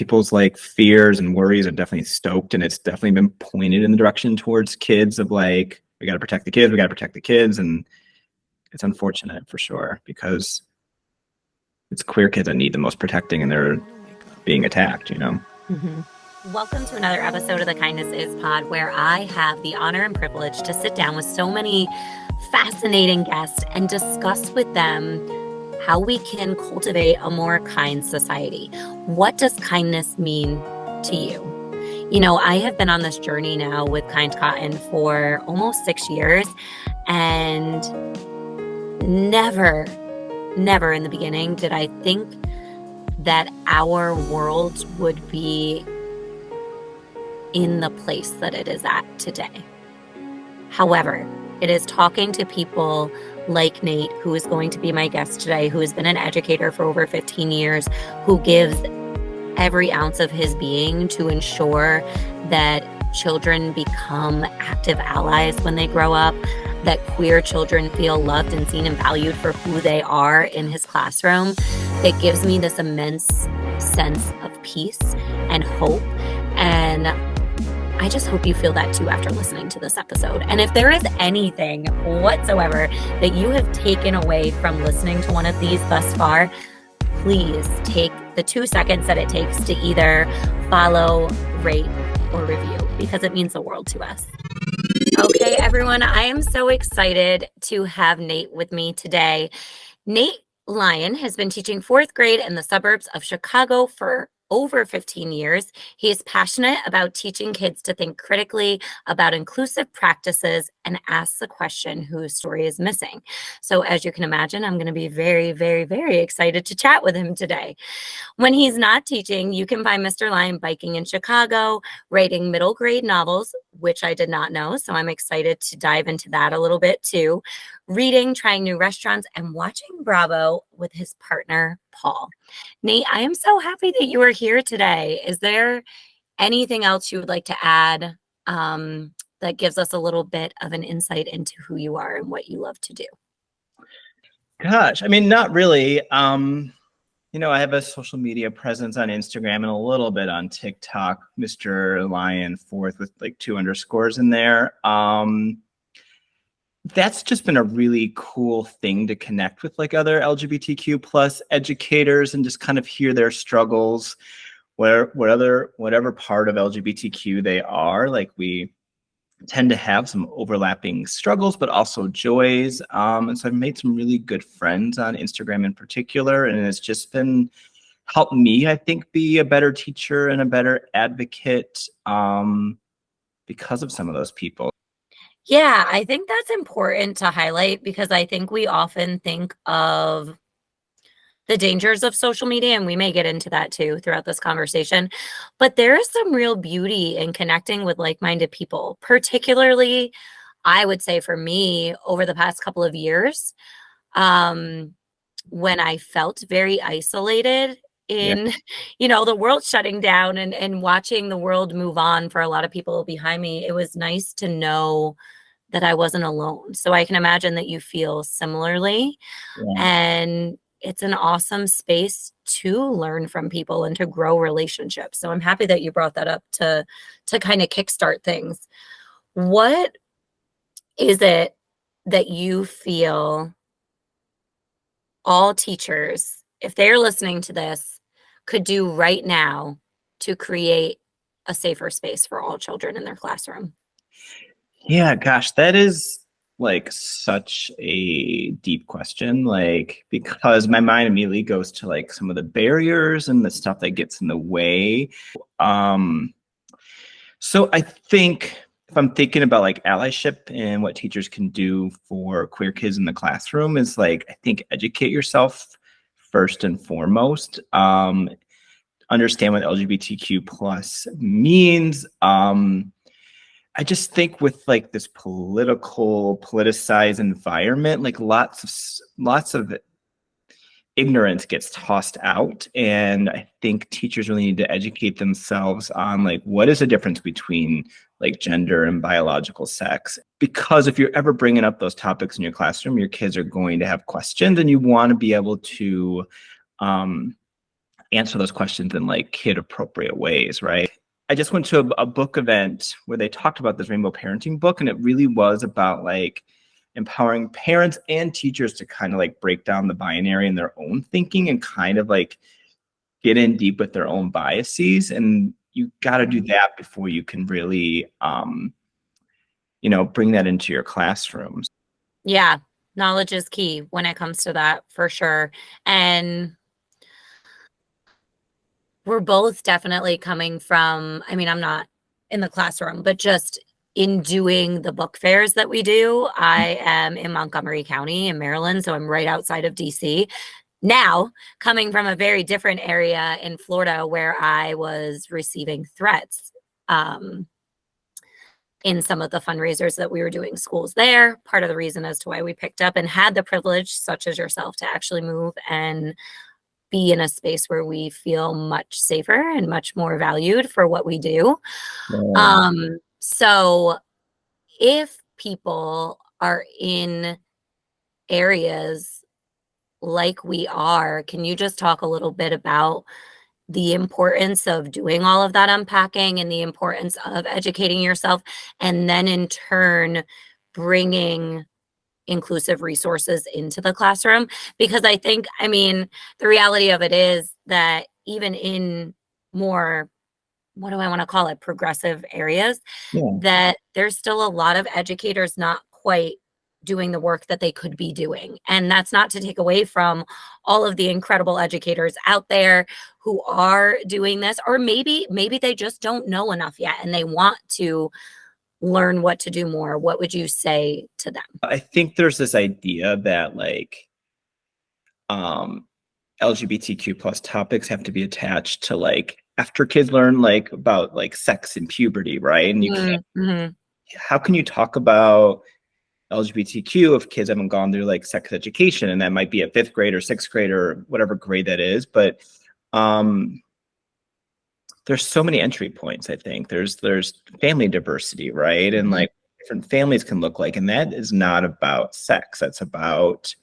people's like fears and worries are definitely stoked, and it's definitely been pointed in the direction towards kids of like, we got to protect the kids, we got to protect the kids. And it's unfortunate for sure, because it's queer kids that need the most protecting and they're being attacked, you know? Mm-hmm. Welcome to another episode of the Kindness Is Pod, where I have the honor and privilege to sit down with so many fascinating guests and discuss with them how we can cultivate a more kind society. What does kindness mean to you? You know, I have been on this journey now with Kind Cotton for almost 6 years, and never in the beginning did I think that our world would be in the place that it is at today. However, it is talking to people like Nate, who is going to be my guest today, who has been an educator for over 15 years, who gives every ounce of his being to ensure that children become active allies when they grow up, that queer children feel loved and seen and valued for who they are in his classroom. It gives me this immense sense of peace and hope. And I just hope you feel that too after listening to this episode. And if there is anything whatsoever that you have taken away from listening to one of these thus far, please take the 2 seconds that it takes to either follow, rate, or review, because it means the world to us. Okay, everyone, I am so excited to have Nate with me today. Nate Lyon has been teaching 4th grade in the suburbs of Chicago for over 15 years. He is passionate about teaching kids to think critically about inclusive practices and ask the question, whose story is missing? So as you can imagine, I'm going to be very, very, very excited to chat with him today. When he's not teaching, you can find Mr. Lyon biking in Chicago, writing middle grade novels, which I did not know, so I'm excited to dive into that a little bit too, reading, trying new restaurants, and watching Bravo with his partner, Paul. Nate, I am so happy that you are here today. Is there anything else you would like to add that gives us a little bit of an insight into who you are and what you love to do? Gosh, I mean, not really. You know, I have a social media presence on Instagram and a little bit on TikTok, Mr. Lyon 4th with like 2 underscores in there. That's just been a really cool thing to connect with like other LGBTQ plus educators and just kind of hear their struggles, whatever part of LGBTQ they are. Like, we tend to have some overlapping struggles, but also joys. And so I've made some really good friends on Instagram in particular, and it's just been helped me, I think, be a better teacher and a better advocate because of some of those people. Yeah, I think that's important to highlight, because I think we often think of the dangers of social media, and we may get into that too throughout this conversation. But there is some real beauty in connecting with like-minded people, particularly, I would say for me, over the past couple of years, when I felt very isolated in, you know, the world shutting down and watching the world move on for a lot of people behind me. It was nice to know that I wasn't alone. So I can imagine that you feel similarly. Yeah. And it's an awesome space to learn from people and to grow relationships. So I'm happy that you brought that up to kind of kickstart things. What is it that you feel all teachers, if they're listening to this, could do right now to create a safer space for all children in their classroom? Yeah, gosh, that is like such a deep question, like, because my mind immediately goes to like some of the barriers and the stuff that gets in the way. So I think if I'm thinking about like allyship and what teachers can do for queer kids in the classroom, is like, I think educate yourself first and foremost. Understand what LGBTQ plus means. I just think with like this politicized environment, like lots of ignorance gets tossed out. And I think teachers really need to educate themselves on like, what is the difference between like gender and biological sex? Because if you're ever bringing up those topics in your classroom, your kids are going to have questions, and you want to be able to answer those questions in like kid appropriate ways, right? I just went to a book event where they talked about this rainbow parenting book, and it really was about like empowering parents and teachers to kind of like break down the binary in their own thinking and kind of like get in deep with their own biases. And you got to do that before you can really bring that into your classrooms. Yeah, knowledge is key when it comes to that, for sure. And we're both definitely coming from, I mean, I'm not in the classroom, but just in doing the book fairs that we do. I am in Montgomery County in Maryland, so I'm right outside of DC. Now, coming from a very different area in Florida where I was receiving threats in some of the fundraisers that we were doing schools there. Part of the reason as to why we picked up and had the privilege, such as yourself, to actually move and be in a space where we feel much safer and much more valued for what we do. Yeah. So if people are in areas like we are, can you just talk a little bit about the importance of doing all of that unpacking and the importance of educating yourself, and then in turn bringing inclusive resources into the classroom? Because I think, I mean, the reality of it is that even in more, what do I want to call it, progressive areas, Yeah. that there's still a lot of educators not quite doing the work that they could be doing. And that's not to take away from all of the incredible educators out there who are doing this, or maybe they just don't know enough yet and they want to learn what to do more. What would you say to them? I think there's this idea that like LGBTQ plus topics have to be attached to like after kids learn like about like sex and puberty, right? And you can't, Mm-hmm. how can you talk about LGBTQ if kids haven't gone through like sex education? And that might be at 5th grade or 6th grade or whatever grade that is. But there's so many entry points. I think there's family diversity, right? And like different families can look like, and that is not about sex. That's about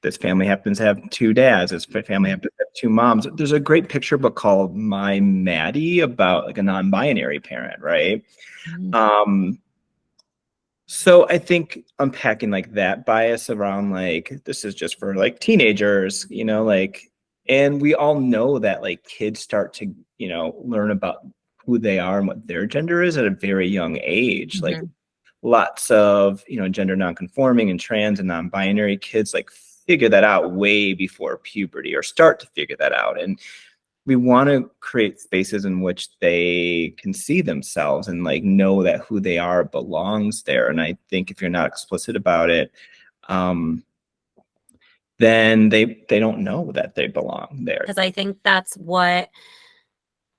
this family happens to have 2 dads. This family happens to have 2 moms. There's a great picture book called My Maddie about like a non-binary parent, right? So I think unpacking like that bias around like this is just for like teenagers, like, and we all know that like kids start to, learn about who they are and what their gender is at a very young age. Like lots of, gender nonconforming and trans and non-binary kids like figure that out way before puberty or start to figure that out. And we want to create spaces in which they can see themselves and like know that who they are belongs there. And I think if you're not explicit about it, then they don't know that they belong there. Because I think that's what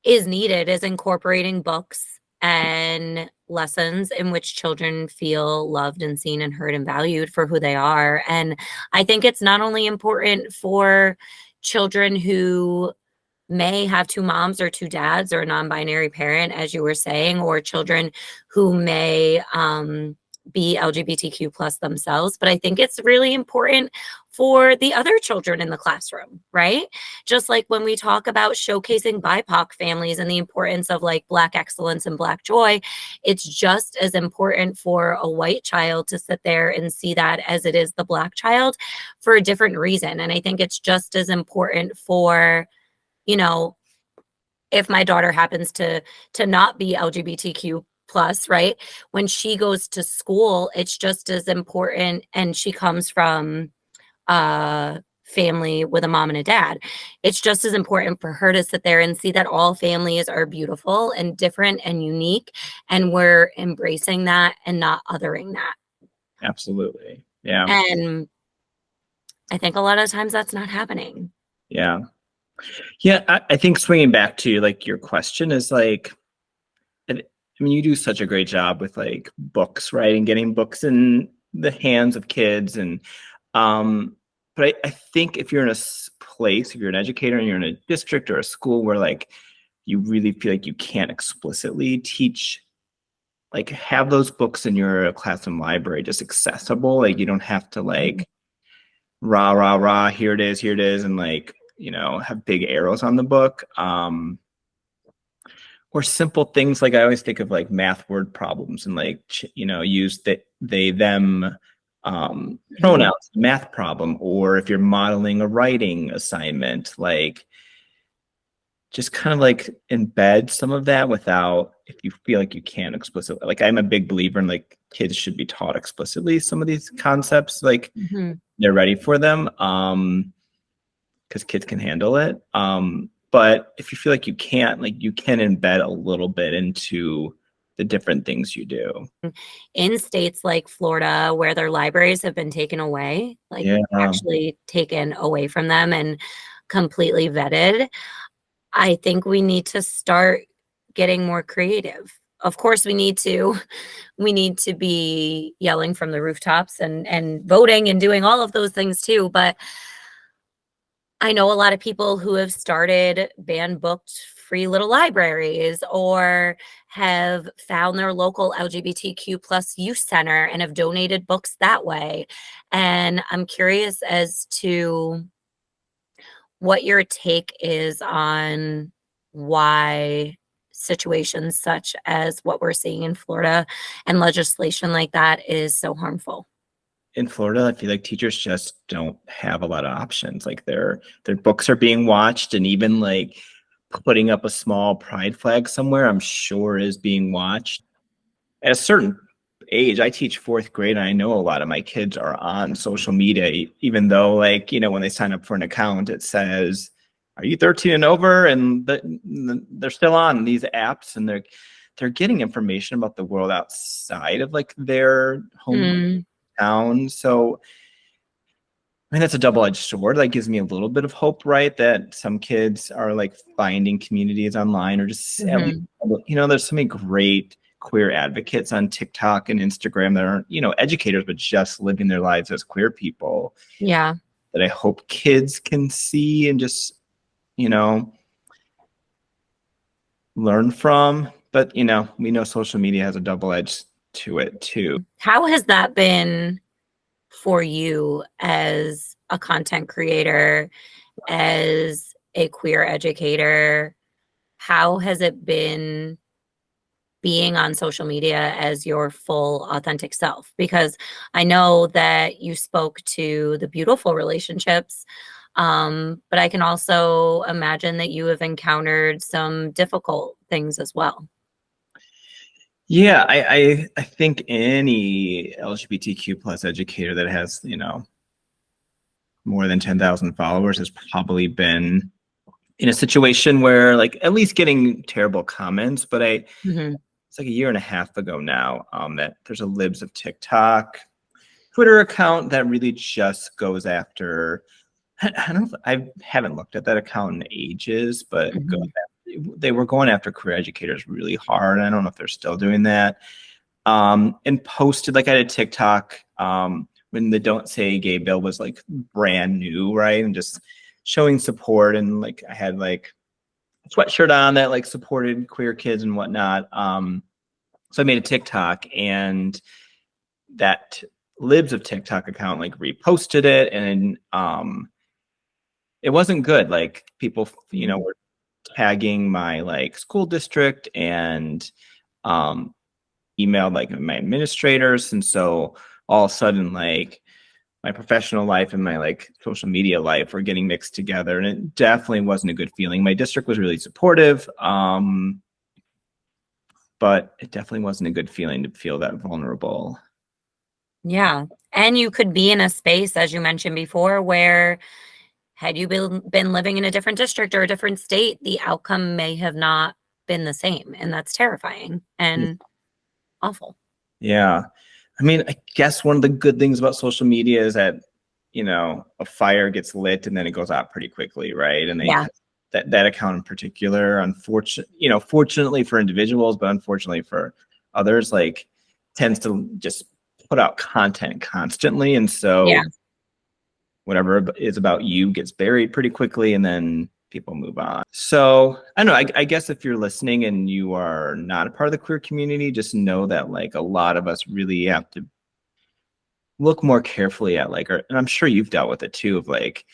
is needed, is incorporating books and lessons in which children feel loved and seen and heard and valued for who they are. And I think it's not only important for children who may have 2 moms or 2 dads or a non-binary parent, as you were saying, or children who may be LGBTQ plus themselves, but I think it's really important for the other children in the classroom, right? Just like when we talk about showcasing BIPOC families and the importance of like Black excellence and Black joy, it's just as important for a white child to sit there and see that as it is the Black child for a different reason. And I think it's just as important for, if my daughter happens to not be LGBTQ plus, right? When she goes to school, it's just as important, and she comes from a family with a mom and a dad. It's just as important for her to sit there and see that all families are beautiful and different and unique, and we're embracing that and not othering that. Absolutely. Yeah. And I think a lot of times that's not happening. Yeah. Yeah. I think swinging back to like your question is like, I mean, you do such a great job with like books, right? And getting books in the hands of kids. And, but I think if you're in a place, if you're an educator and you're in a district or a school where like, you really feel like you can't explicitly teach, like have those books in your classroom library just accessible. Like you don't have to like, rah, rah, rah, here it is. And like, have big arrows on the book. Or simple things like I always think of like math word problems and like, use they, them pronouns, math problem, or if you're modeling a writing assignment, like just kind of like embed some of that without, if you feel like you can't explicitly, like I'm a big believer in like kids should be taught explicitly some of these concepts, like they're ready for them, because kids can handle it. But if you feel like you can't, like you can embed a little bit into the different things you do. In states like Florida, where their libraries have been taken away, like actually taken away from them and completely vetted, I think we need to start getting more creative. Of course, we need to be yelling from the rooftops and voting and doing all of those things too. But I know a lot of people who have started booked free little libraries or have found their local LGBTQ plus youth center and have donated books that way. And I'm curious as to what your take is on why situations such as what we're seeing in Florida and legislation like that is so harmful. In Florida, I feel like teachers just don't have a lot of options. Like their books are being watched, and even like putting up a small pride flag somewhere, I'm sure is being watched. At a certain age, I teach fourth grade, and I know a lot of my kids are on social media, even though like, when they sign up for an account, it says, are you 13 and over? And they're still on these apps, and they're getting information about the world outside of like their home town. So I mean, that's a double-edged sword. That gives me a little bit of hope, right? That some kids are like finding communities online, or just at least, there's so many great queer advocates on TikTok and Instagram that aren't, educators, but just living their lives as queer people. Yeah. That I hope kids can see and just, learn from. But, we know social media has a double edge to it too. How has that been for you as a content creator, as a queer educator? How has it been being on social media as your full authentic self? Because I know that you spoke to the beautiful relationships, but I can also imagine that you have encountered some difficult things as well. Yeah, I think any LGBTQ plus educator that has, more than 10,000 followers has probably been in a situation where like at least getting terrible comments. But it's like a year and a half ago now, that there's a Libs of TikTok Twitter account that really just goes after, I don't know, I haven't looked at that account in ages, but they were going after queer educators really hard. I don't know if they're still doing that. And posted, like I had a TikTok when the Don't Say Gay bill was like brand new, right? And just showing support, and like I had like a sweatshirt on that like supported queer kids and whatnot. So I made a TikTok, and that Libs of TikTok account like reposted it, and it wasn't good. Like people, were tagging my like school district and emailed like my administrators. And so all of a sudden, like my professional life and my like social media life were getting mixed together, and it definitely wasn't a good feeling. My district was really supportive, but it definitely wasn't a good feeling to feel that vulnerable. Yeah. And you could be in a space, as you mentioned before, where had you been living in a different district or a different state, the outcome may have not been the same. And that's terrifying and awful. Yeah. I mean, I guess one of the good things about social media is that, a fire gets lit and then it goes out pretty quickly, right? And that account in particular, fortunately for individuals, but unfortunately for others, like tends to just put out content constantly. And so whatever is about you gets buried pretty quickly, and then people move on. So I don't know, I guess if you're listening and you are not a part of the queer community, just know that like a lot of us really have to look more carefully at like, and I'm sure you've dealt with it too, of like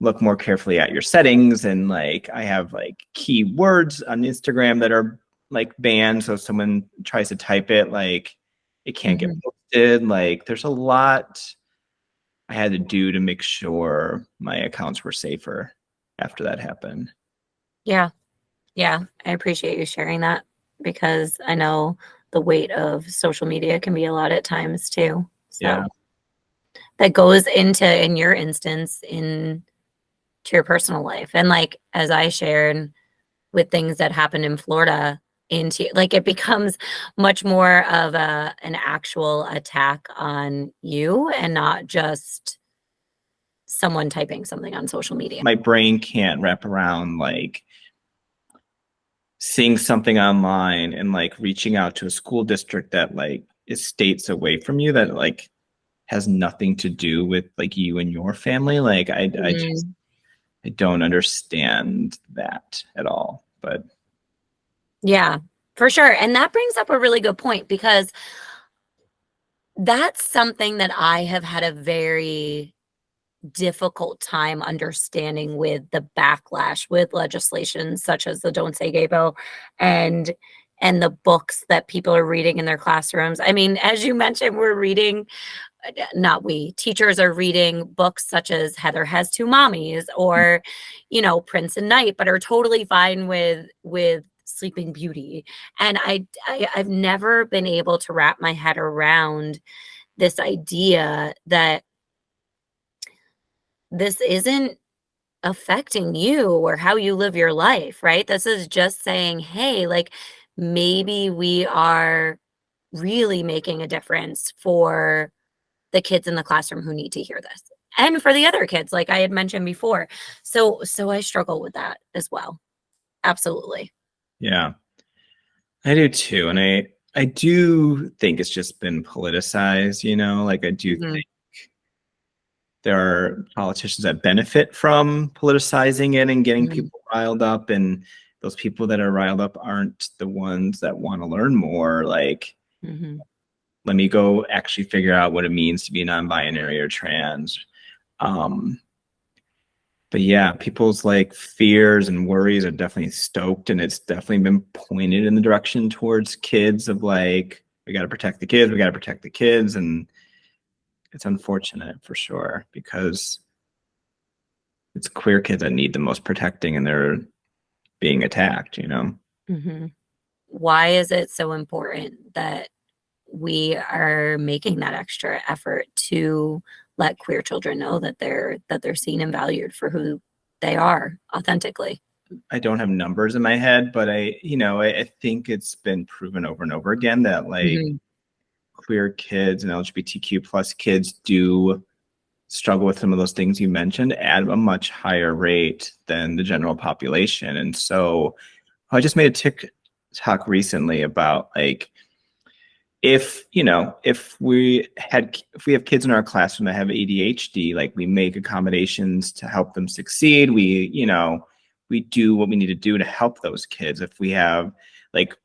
look more carefully at your settings. And like, I have like keywords on Instagram that are like banned. So if someone tries to type it, like it can't get posted. Like there's a lot I had to do to make sure my accounts were safer after that happened. Yeah. Yeah. I appreciate you sharing that because I know the weight of social media can be a lot at times too. So Yeah. that goes into, in your instance, into your personal life. And like, as I shared with things that happened in Florida, into like, it becomes much more of an actual attack on you and not just someone typing something on social media. My brain can't wrap around like seeing something online and like reaching out to a school district that like is states away from you that like has nothing to do with like you and your family. Like I just I don't understand that at all. But yeah, for sure. And that brings up a really good point because that's something that I have had a very difficult time understanding with the backlash with legislation such as the Don't Say Gay bill and the books that people are reading in their classrooms. I mean, as you mentioned, we're reading, not we, teachers are reading books such as Heather Has Two Mommies or, you know, Prince and Knight, but are totally fine with Sleeping Beauty. And I've never been able to wrap my head around this idea that this isn't affecting you or how you live your life, right? This is just saying, hey, like maybe we are really making a difference for the kids in the classroom who need to hear this. And for the other kids, like I had mentioned before. So I struggle with that as well. Absolutely. yeah, I do too. And I do think it's just been politicized, you know, like I do think there are politicians that benefit from politicizing it and getting people riled up, and those people that are riled up aren't the ones that want to learn more. Like, let me go actually figure out what it means to be non-binary or trans. But yeah, people's like fears and worries are definitely stoked, and it's definitely been pointed in the direction towards kids of like, we got to protect the kids, we got to protect the kids. And it's unfortunate for sure because it's queer kids that need the most protecting and they're being attacked, you know? Why is it so important that we are making that extra effort to let queer children know that they're seen and valued for who they are authentically? I don't have numbers in my head, but I think it's been proven over and over again that like queer kids and LGBTQ plus kids do struggle with some of those things you mentioned at a much higher rate than the general population. And so I just made a TikTok recently about like, if we have kids in our classroom that have ADHD, like we make accommodations to help them succeed. We do what we need to do to help those kids. If we have like,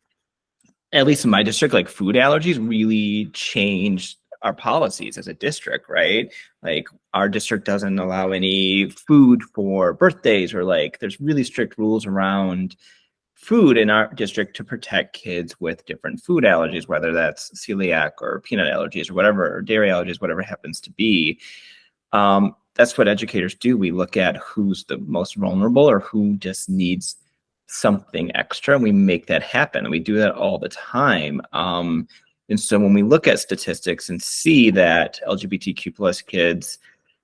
at least in my district, like food allergies really changed our policies as a district, right? Like our district doesn't allow any food for birthdays, or like there's really strict rules around food in our district to protect kids with different food allergies, whether that's celiac or peanut allergies or whatever, or dairy allergies, whatever it happens to be. That's what educators do. We look at who's the most vulnerable or who just needs something extra, and we make that happen. And we do that all the time. And so when we look at statistics and see that LGBTQ plus kids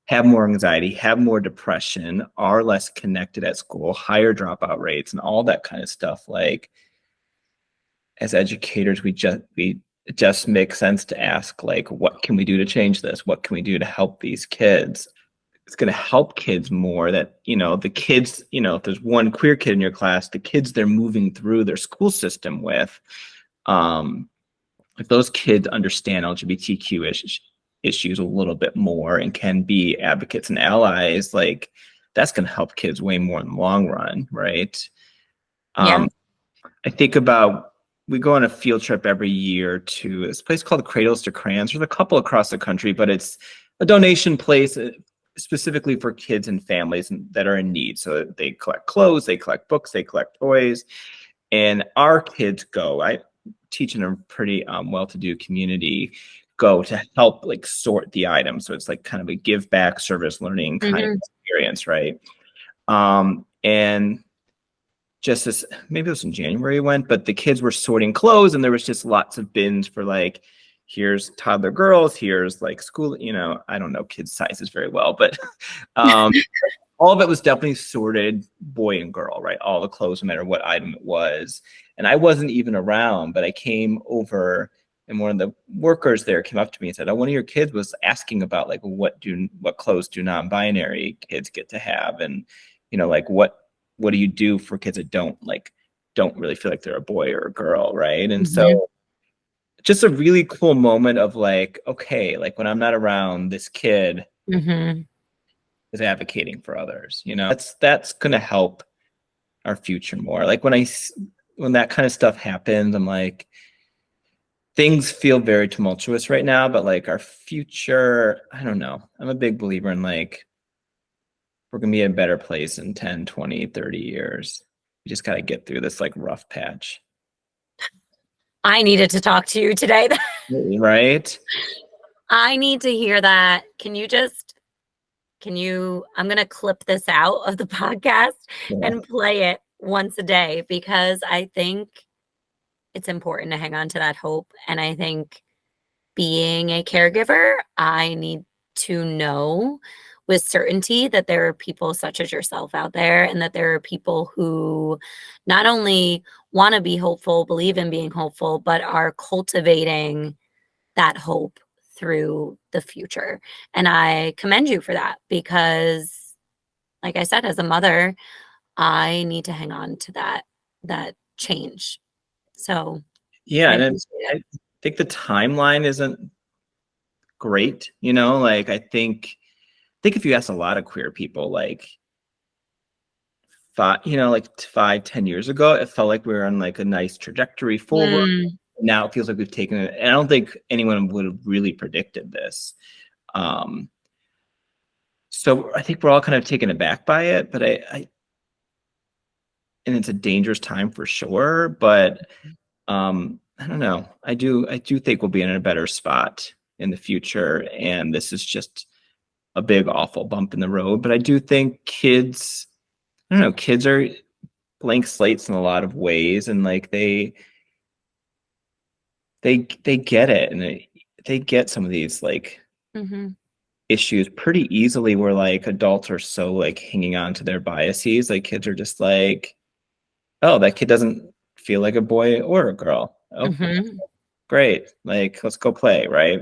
have more anxiety, have more depression, are less connected at school, higher dropout rates, and all that kind of stuff, like as educators, it just makes sense to ask, like, what can we do to change this? What can we do to help these kids? It's going to help kids more that, the kids, if there's one queer kid in your class, the kids they're moving through their school system with, if those kids understand LGBTQ issues a little bit more and can be advocates and allies, like that's going to help kids way more in the long run, right? I think about, we go on a field trip every year to this place called Cradles to Crayons. There's a couple across the country, but it's a donation place specifically for kids and families that are in need. So they collect clothes, they collect books, they collect toys. And our kids go, I teach in a pretty well-to-do community, go to help like sort the items. So it's like kind of a give back service learning kind of experience, right? And just this, maybe it was in January we went, but the kids were sorting clothes and there was just lots of bins for like, here's toddler girls, here's like school, you know, I don't know kids' sizes very well, but all of it was definitely sorted boy and girl, right? All the clothes, no matter what item it was. And I wasn't even around, but I came over and one of the workers there came up to me and said, oh, one of your kids was asking about like, what clothes do non-binary kids get to have? And, you know, like what do you do for kids that don't really feel like they're a boy or a girl, right? And so just a really cool moment of like, okay, like when I'm not around, this kid is advocating for others, you know. That's gonna help our future more. Like when that kind of stuff happens, I'm like, things feel very tumultuous right now, but like our future, I don't know. I'm a big believer in like, we're going to be in a better place in 10, 20, 30 years. We just got to get through this like rough patch. I needed to talk to you today. Right? I need to hear that. I'm going to clip this out of the podcast and play it once a day because I think it's important to hang on to that hope. And I think being a caregiver, I need to know with certainty that there are people such as yourself out there and that there are people who not only want to be hopeful, believe in being hopeful, but are cultivating that hope through the future. And I commend you for that because, like I said, as a mother, I need to hang on to that change. So yeah, and I think the timeline isn't great, you know, like I think if you ask a lot of queer people, like 5-10 years ago, it felt like we were on like a nice trajectory forward. Now it feels like we've taken it, and I don't think anyone would have really predicted this. So I think we're all kind of taken aback by it, but and it's a dangerous time for sure, but I don't know. I do think we'll be in a better spot in the future, and this is just a big awful bump in the road. But I do think kids are blank slates in a lot of ways, and like they get it, and they get some of these like issues pretty easily, where like adults are so like hanging on to their biases. Like kids are just like, oh, that kid doesn't feel like a boy or a girl. Okay, great, like let's go play, right?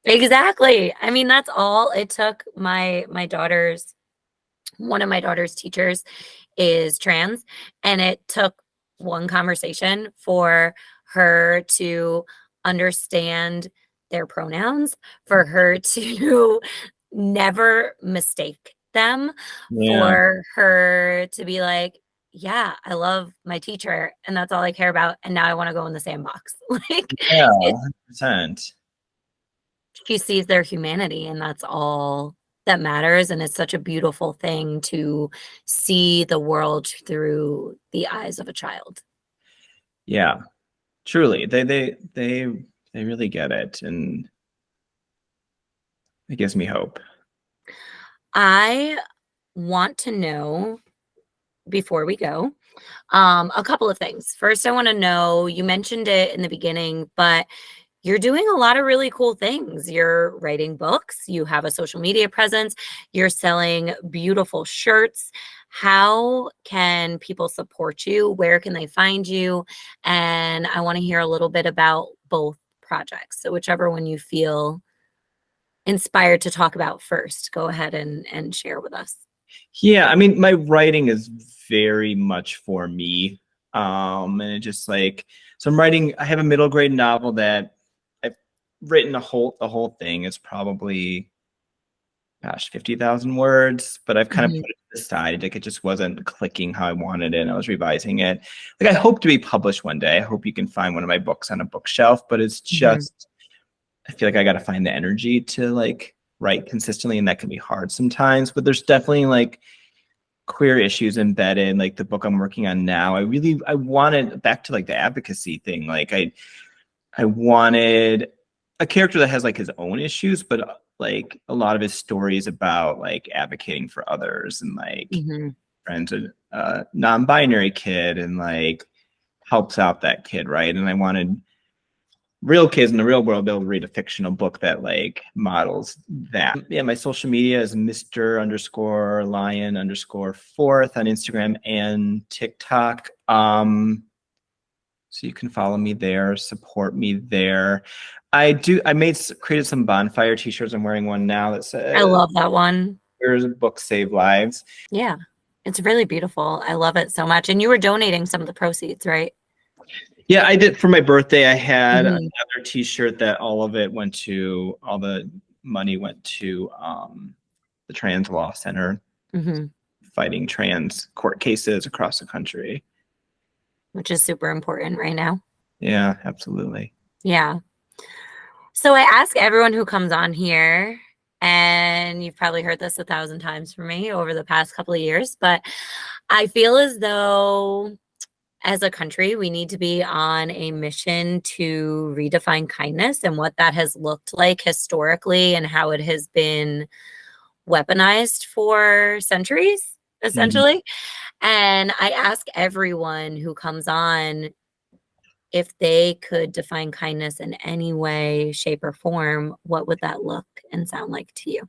Exactly. I mean, that's all it took. One of my daughter's teachers is trans, and it took one conversation for her to understand their pronouns, for her to never mistake them, for her to be like, yeah, I love my teacher and that's all I care about. And now I want to go in the sandbox. Like, yeah, 100%. She sees their humanity and that's all that matters. And it's such a beautiful thing to see the world through the eyes of a child. Yeah, truly. They really get it. And it gives me hope. I want to know, before we go, a couple of things. First, I want to know, you mentioned it in the beginning, but you're doing a lot of really cool things. You're writing books, you have a social media presence, you're selling beautiful shirts. How can people support you? Where can they find you? And I want to hear a little bit about both projects. So whichever one you feel inspired to talk about first, go ahead and share with us. Yeah, I mean, my writing is very much for me. And it just like, so I have a middle grade novel that I've written the whole thing is probably, 50,000 words, but I've kind of put it aside. Like it just wasn't clicking how I wanted it. And I was revising it. Like I hope to be published one day. I hope you can find one of my books on a bookshelf, but it's just, I feel like I got to find the energy to like right consistently, and that can be hard sometimes, but there's definitely like queer issues embedded. Like the book I'm working on now, I wanted, back to like the advocacy thing, like I wanted a character that has like his own issues, but like a lot of his stories about like advocating for others, and like friends a non-binary kid, and like helps out that kid, right? And I wanted real kids in the real world be able to read a fictional book that like models that. Yeah, my social media is Mr._Lyon_4th on Instagram and TikTok. So you can follow me there, support me there. Created some bonfire t-shirts. I'm wearing one now that says, I love that one. "Here's a book, save lives." Yeah, it's really beautiful. I love it so much. And you were donating some of the proceeds, right? Yeah, I did. For my birthday, I had another t-shirt that all the money went to the Trans Law Center, fighting trans court cases across the country. Which is super important right now. Yeah, absolutely. Yeah. So I ask everyone who comes on here, and you've probably heard this 1,000 times from me over the past couple of years, but I feel as though as a country, we need to be on a mission to redefine kindness and what that has looked like historically and how it has been weaponized for centuries, essentially. And I ask everyone who comes on if they could define kindness in any way, shape, or form, what would that look and sound like to you?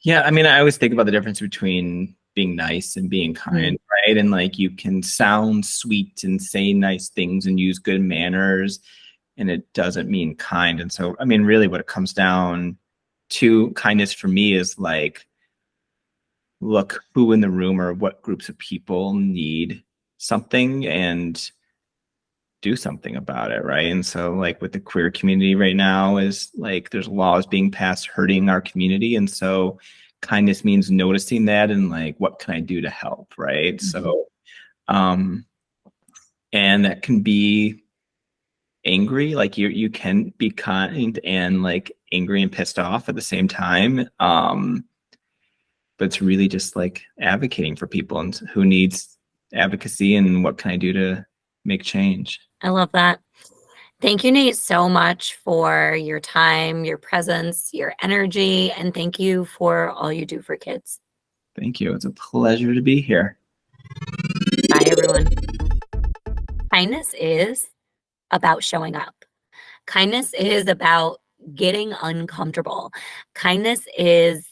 Yeah, I mean, I always think about the difference between being nice and being kind, right? And like you can sound sweet and say nice things and use good manners, and it doesn't mean kind. And so, I mean, really what it comes down to, kindness for me is like, look who in the room or what groups of people need something and do something about it, right? And so like with the queer community right now is like there's laws being passed hurting our community, and so kindness means noticing that and like what can I do to help, right? So and that can be angry, like you can be kind and like angry and pissed off at the same time, but it's really just like advocating for people and who needs advocacy and what can I do to make change. I love that. Thank you, Nate, so much for your time, your presence, your energy, and thank you for all you do for kids. Thank you. It's a pleasure to be here. Bye, everyone. Kindness is about showing up. Kindness is about getting uncomfortable. Kindness is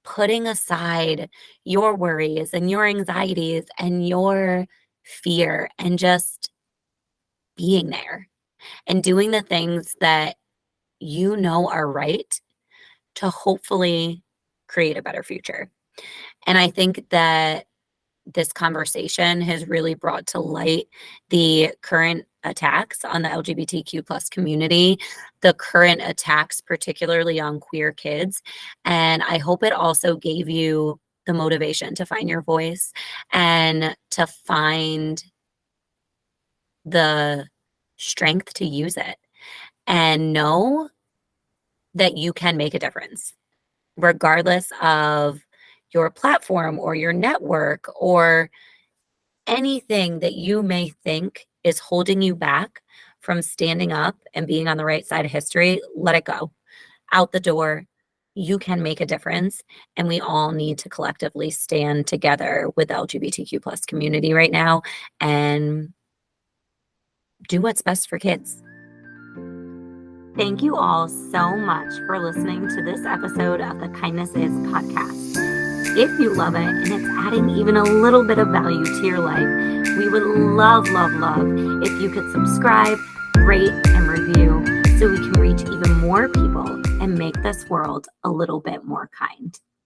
putting aside your worries and your anxieties and your fear and just being there and doing the things that you know are right to hopefully create a better future. And I think that this conversation has really brought to light the current attacks on the LGBTQ plus community, the current attacks, particularly on queer kids. And I hope it also gave you the motivation to find your voice and to find the strength to use it and know that you can make a difference, regardless of your platform or your network or anything that you may think is holding you back from standing up and being on the right side of history. Let it go. Out the door. You can make a difference, and we all need to collectively stand together with the LGBTQ plus community right now and do what's best for kids. Thank you all so much for listening to this episode of the Kindness Is podcast. If you love it and it's adding even a little bit of value to your life, we would love, love, love if you could subscribe, rate, and review so we can reach even more people and make this world a little bit more kind.